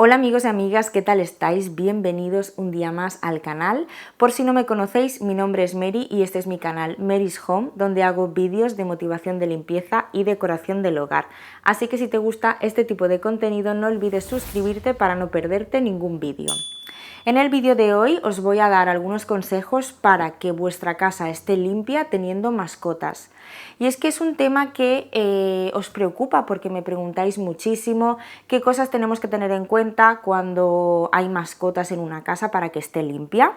Hola amigos y amigas, ¿qué tal estáis? Bienvenidos un día más al canal. Por si no me conocéis, mi nombre es Mary y este es mi canal Mary's Home, donde hago vídeos de motivación de limpieza y decoración del hogar. Así que si te gusta este tipo de contenido, no olvides suscribirte para no perderte ningún vídeo. En el vídeo de hoy os voy a dar algunos consejos para que vuestra casa esté limpia teniendo mascotas. Y es que es un tema que os preocupa porque me preguntáis muchísimo qué cosas tenemos que tener en cuenta cuando hay mascotas en una casa para que esté limpia.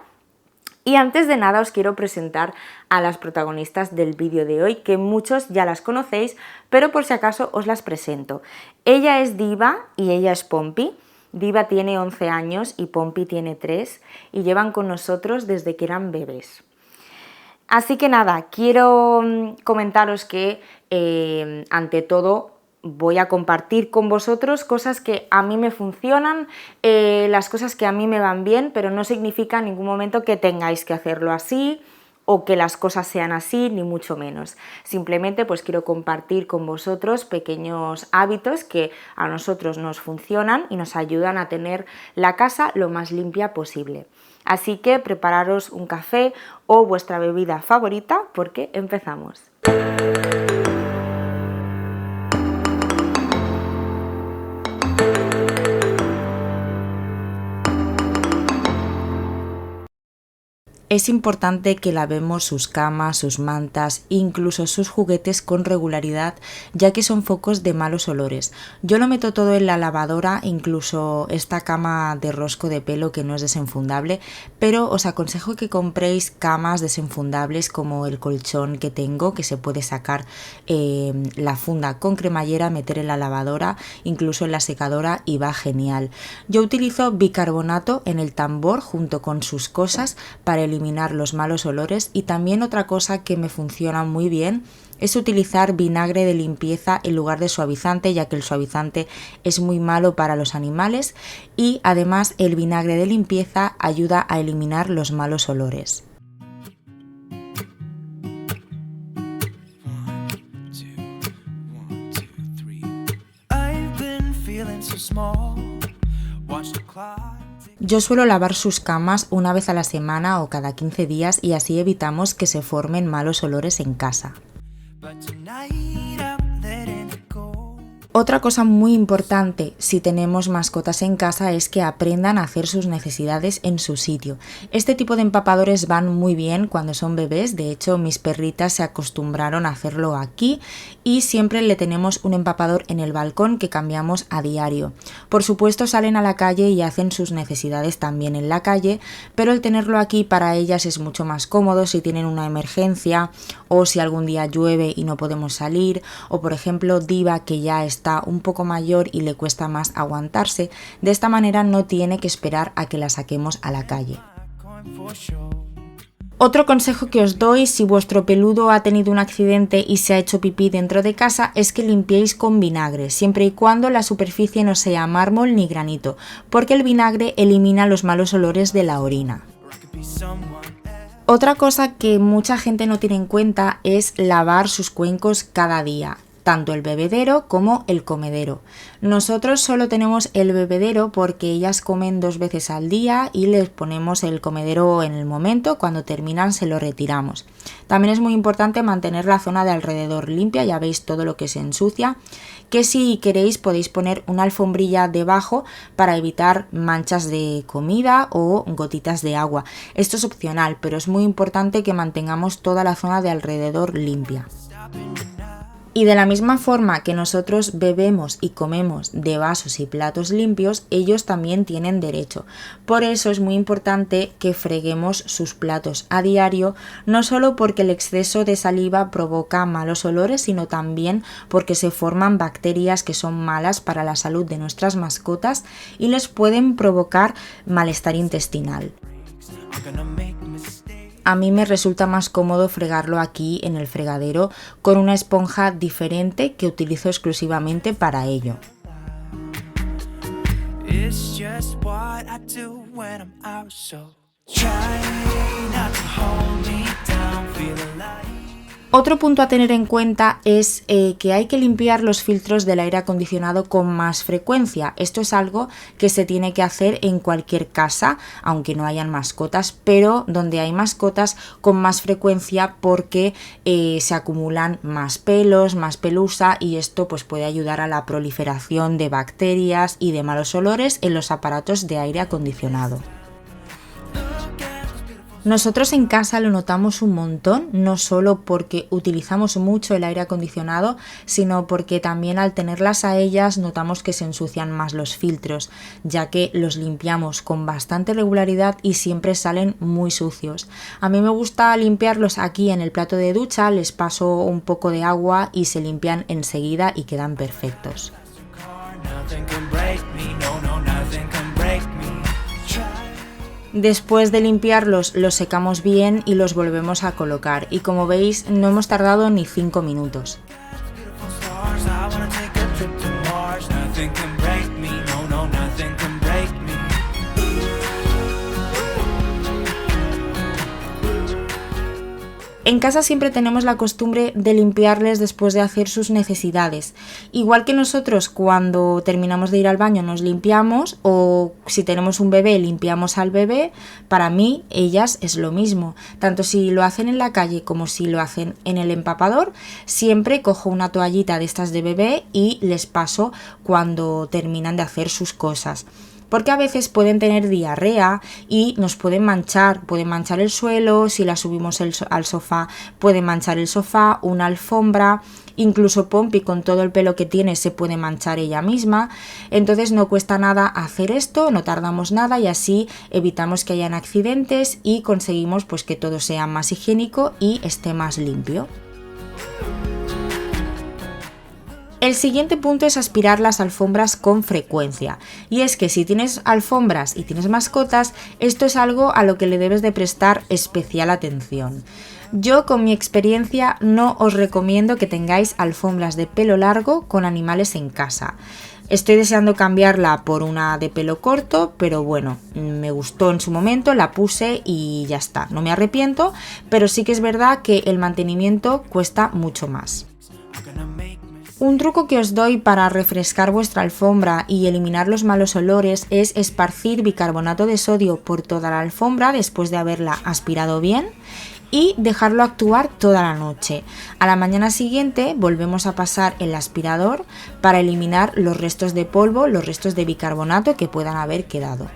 Y antes de nada os quiero presentar a las protagonistas del vídeo de hoy, que muchos ya las conocéis, pero por si acaso os las presento. Ella es Diva y ella es Pompi. Diva tiene 11 años y Pompi tiene 3 y llevan con nosotros desde que eran bebés. Así que nada, quiero comentaros que ante todo voy a compartir con vosotros cosas que a mí me funcionan, las cosas que a mí me van bien, pero no significa en ningún momento que tengáis que hacerlo así o que las cosas sean así, ni mucho menos. Simplemente pues quiero compartir con vosotros pequeños hábitos que a nosotros nos funcionan y nos ayudan a tener la casa lo más limpia posible. Así que prepararos un café o vuestra bebida favorita porque empezamos. Es importante que lavemos sus camas, sus mantas, incluso sus juguetes con regularidad, ya que son focos de malos olores. Yo lo meto todo en la lavadora, incluso esta cama de rosco de pelo que no es desenfundable, pero os aconsejo que compréis camas desenfundables como el colchón que tengo, que se puede sacar la funda con cremallera, meter en la lavadora, incluso en la secadora y va genial. Yo utilizo bicarbonato en el tambor junto con sus cosas para eliminar los malos olores, y también otra cosa que me funciona muy bien es utilizar vinagre de limpieza en lugar de suavizante, ya que el suavizante es muy malo para los animales y además el vinagre de limpieza ayuda a eliminar los malos olores. Yo suelo lavar sus camas una vez a la semana o cada 15 días y así evitamos que se formen malos olores en casa. Otra cosa muy importante si tenemos mascotas en casa es que aprendan a hacer sus necesidades en su sitio. Este tipo de empapadores van muy bien cuando son bebés, de hecho mis perritas se acostumbraron a hacerlo aquí y siempre le tenemos un empapador en el balcón que cambiamos a diario. Por supuesto salen a la calle y hacen sus necesidades también en la calle, pero el tenerlo aquí para ellas es mucho más cómodo si tienen una emergencia o si algún día llueve y no podemos salir, o por ejemplo Diva, que ya está un poco mayor y le cuesta más aguantarse. De esta manera no tiene que esperar a que la saquemos a la calle. Otro consejo que os doy si vuestro peludo ha tenido un accidente y se ha hecho pipí dentro de casa es que limpiéis con vinagre, siempre y cuando la superficie no sea mármol ni granito, porque el vinagre elimina los malos olores de la orina. Otra cosa que mucha gente no tiene en cuenta es lavar sus cuencos cada día, tanto el bebedero como el comedero. Nosotros solo tenemos el bebedero porque ellas comen 2 veces al día y les ponemos el comedero en el momento, cuando terminan se lo retiramos. También es muy importante mantener la zona de alrededor limpia, ya veis todo lo que se ensucia, que si queréis podéis poner una alfombrilla debajo para evitar manchas de comida o gotitas de agua. Esto es opcional, pero es muy importante que mantengamos toda la zona de alrededor limpia. Y de la misma forma que nosotros bebemos y comemos de vasos y platos limpios, ellos también tienen derecho. Por eso es muy importante que freguemos sus platos a diario, no solo porque el exceso de saliva provoca malos olores, sino también porque se forman bacterias que son malas para la salud de nuestras mascotas y les pueden provocar malestar intestinal. A mí me resulta más cómodo fregarlo aquí en el fregadero con una esponja diferente que utilizo exclusivamente para ello. Otro punto a tener en cuenta es que hay que limpiar los filtros del aire acondicionado con más frecuencia. Esto es algo que se tiene que hacer en cualquier casa, aunque no hayan mascotas, pero donde hay mascotas con más frecuencia porque se acumulan más pelos, más pelusa y esto pues puede ayudar a la proliferación de bacterias y de malos olores en los aparatos de aire acondicionado. Nosotros en casa lo notamos un montón, no solo porque utilizamos mucho el aire acondicionado, sino porque también al tenerlas a ellas notamos que se ensucian más los filtros, ya que los limpiamos con bastante regularidad y siempre salen muy sucios. A mí me gusta limpiarlos aquí en el plato de ducha, les paso un poco de agua y se limpian enseguida y quedan perfectos. Después de limpiarlos los secamos bien y los volvemos a colocar y como veis no hemos tardado ni 5 minutos. En casa siempre tenemos la costumbre de limpiarles después de hacer sus necesidades. Igual que nosotros cuando terminamos de ir al baño nos limpiamos o si tenemos un bebé limpiamos al bebé, para mí ellas es lo mismo. Tanto si lo hacen en la calle como si lo hacen en el empapador, siempre cojo una toallita de estas de bebé y les paso cuando terminan de hacer sus cosas. Porque a veces pueden tener diarrea y nos pueden manchar el suelo, si la subimos al sofá puede manchar el sofá, una alfombra, incluso Pompi con todo el pelo que tiene se puede manchar ella misma, entonces no cuesta nada hacer esto, no tardamos nada y así evitamos que hayan accidentes y conseguimos pues que todo sea más higiénico y esté más limpio. El siguiente punto es aspirar las alfombras con frecuencia y es que si tienes alfombras y tienes mascotas, esto es algo a lo que le debes de prestar especial atención. Yo con mi experiencia no os recomiendo que tengáis alfombras de pelo largo con animales en casa. Estoy deseando cambiarla por una de pelo corto, pero bueno, me gustó en su momento, la puse y ya está, no me arrepiento, pero sí que es verdad que el mantenimiento cuesta mucho más. Un truco que os doy para refrescar vuestra alfombra y eliminar los malos olores es esparcir bicarbonato de sodio por toda la alfombra después de haberla aspirado bien y dejarlo actuar toda la noche. A la mañana siguiente volvemos a pasar el aspirador para eliminar los restos de polvo, los restos de bicarbonato que puedan haber quedado.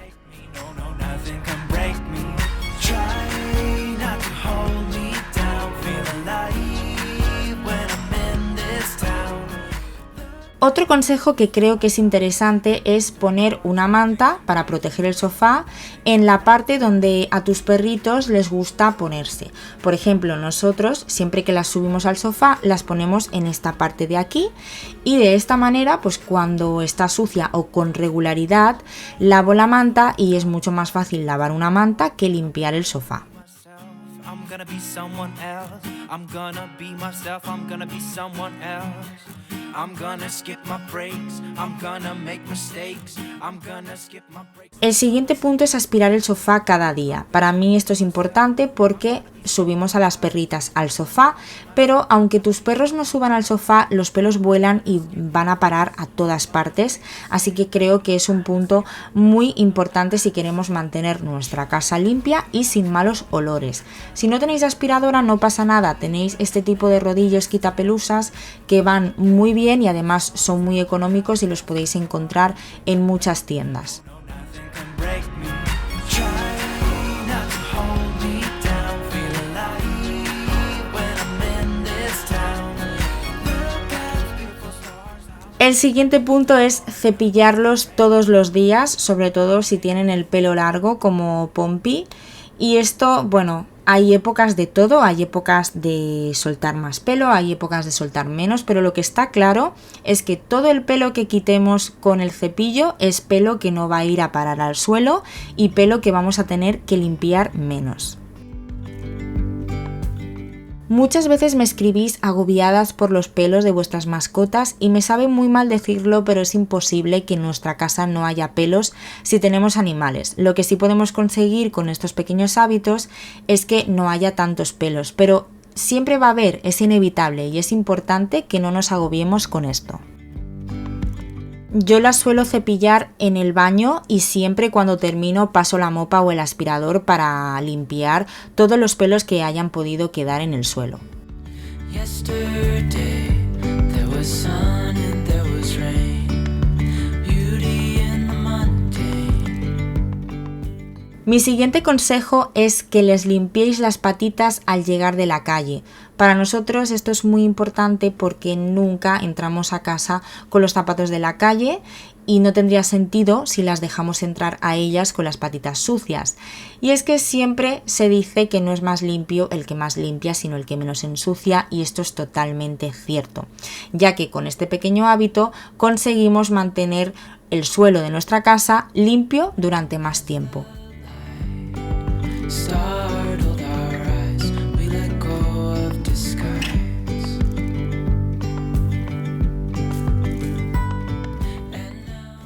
Otro consejo que creo que es interesante es poner una manta para proteger el sofá en la parte donde a tus perritos les gusta ponerse. Por ejemplo, nosotros siempre que las subimos al sofá las ponemos en esta parte de aquí y de esta manera pues cuando está sucia o con regularidad lavo la manta y es mucho más fácil lavar una manta que limpiar el sofá. El siguiente punto es aspirar el sofá cada día. Para mí esto es importante porque subimos a las perritas al sofá, pero aunque tus perros no suban al sofá, los pelos vuelan y van a parar a todas partes, así que creo que es un punto muy importante si queremos mantener nuestra casa limpia y sin malos olores. Si no tenéis aspiradora no pasa nada, tenéis este tipo de rodillos quitapelusas que van muy bien y además son muy económicos y los podéis encontrar en muchas tiendas. El siguiente punto es cepillarlos todos los días, sobre todo si tienen el pelo largo como Pompi. Y esto, bueno, hay épocas de todo, hay épocas de soltar más pelo, hay épocas de soltar menos, pero lo que está claro es que todo el pelo que quitemos con el cepillo es pelo que no va a ir a parar al suelo y pelo que vamos a tener que limpiar menos. Muchas veces me escribís agobiadas por los pelos de vuestras mascotas y me sabe muy mal decirlo, pero es imposible que en nuestra casa no haya pelos si tenemos animales. Lo que sí podemos conseguir con estos pequeños hábitos es que no haya tantos pelos, pero siempre va a haber, es inevitable y es importante que no nos agobiemos con esto. Yo las suelo cepillar en el baño y siempre cuando termino paso la mopa o el aspirador para limpiar todos los pelos que hayan podido quedar en el suelo. Mi siguiente consejo es que les limpiéis las patitas al llegar de la calle. Para nosotros esto es muy importante porque nunca entramos a casa con los zapatos de la calle y no tendría sentido si las dejamos entrar a ellas con las patitas sucias. Y es que siempre se dice que no es más limpio el que más limpia, sino el que menos ensucia, y esto es totalmente cierto, ya que con este pequeño hábito conseguimos mantener el suelo de nuestra casa limpio durante más tiempo.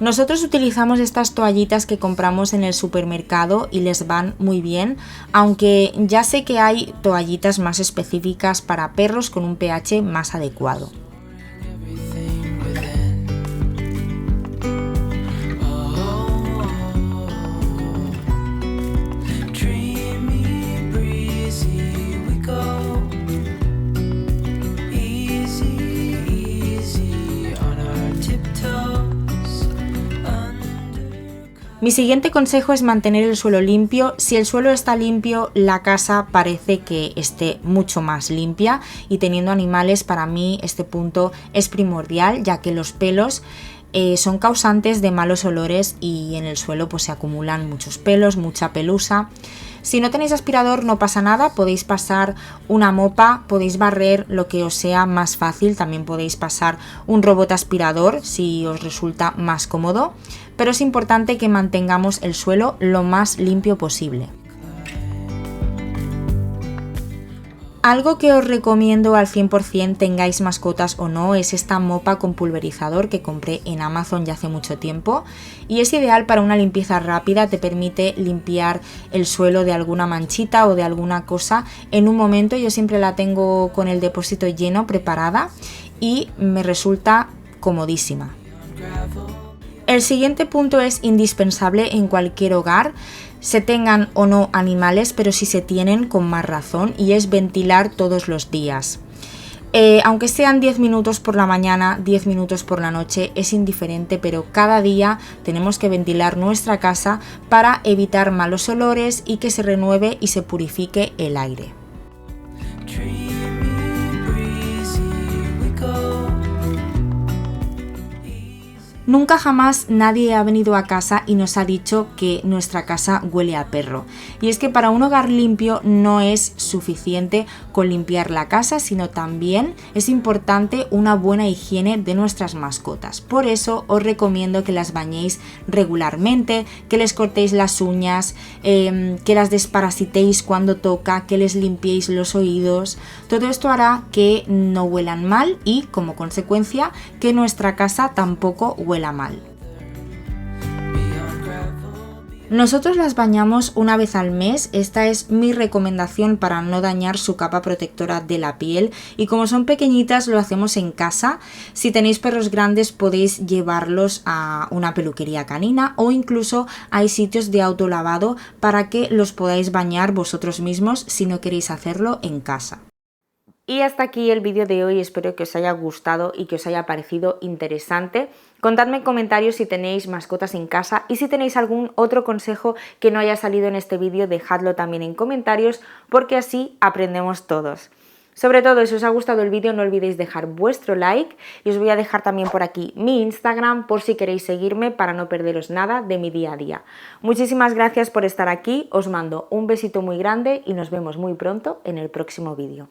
Nosotros utilizamos estas toallitas que compramos en el supermercado y les van muy bien, aunque ya sé que hay toallitas más específicas para perros con un pH más adecuado. Mi siguiente consejo es mantener el suelo limpio. Si el suelo está limpio, la casa parece que esté mucho más limpia, y teniendo animales, para mí este punto es primordial, ya que los pelos son causantes de malos olores y en el suelo pues se acumulan muchos pelos, mucha pelusa. Si no tenéis aspirador no pasa nada, podéis pasar una mopa, podéis barrer lo que os sea más fácil, también podéis pasar un robot aspirador si os resulta más cómodo, pero es importante que mantengamos el suelo lo más limpio posible. Algo que os recomiendo al 100%, tengáis mascotas o no, es esta mopa con pulverizador que compré en Amazon ya hace mucho tiempo, y es ideal para una limpieza rápida. Te permite limpiar el suelo de alguna manchita o de alguna cosa en un momento. Yo siempre la tengo con el depósito lleno, preparada, y me resulta comodísima. El siguiente punto es indispensable en cualquier hogar, se tengan o no animales, pero si se tienen, con más razón, y es ventilar todos los días. Aunque sean 10 minutos por la mañana, 10 minutos por la noche, es indiferente, pero cada día tenemos que ventilar nuestra casa para evitar malos olores y que se renueve y se purifique el aire. Nunca jamás nadie ha venido a casa y nos ha dicho que nuestra casa huele a perro. Y es que para un hogar limpio no es suficiente con limpiar la casa, sino también es importante una buena higiene de nuestras mascotas. Por eso os recomiendo que las bañéis regularmente, que les cortéis las uñas, que las desparasitéis cuando toca, que les limpiéis los oídos. Todo esto hará que no huelan mal y, como consecuencia, que nuestra casa tampoco huela mal. Nosotros las bañamos una vez al mes. Esta es mi recomendación para no dañar su capa protectora de la piel, y como son pequeñitas lo hacemos en casa. Si tenéis perros grandes podéis llevarlos a una peluquería canina, o incluso hay sitios de autolavado para que los podáis bañar vosotros mismos si no queréis hacerlo en casa. Y hasta aquí el vídeo de hoy, espero que os haya gustado y que os haya parecido interesante. Contadme en comentarios si tenéis mascotas en casa, y si tenéis algún otro consejo que no haya salido en este vídeo, dejadlo también en comentarios, porque así aprendemos todos. Sobre todo, si os ha gustado el vídeo, no olvidéis dejar vuestro like, y os voy a dejar también por aquí mi Instagram por si queréis seguirme para no perderos nada de mi día a día. Muchísimas gracias por estar aquí, os mando un besito muy grande y nos vemos muy pronto en el próximo vídeo.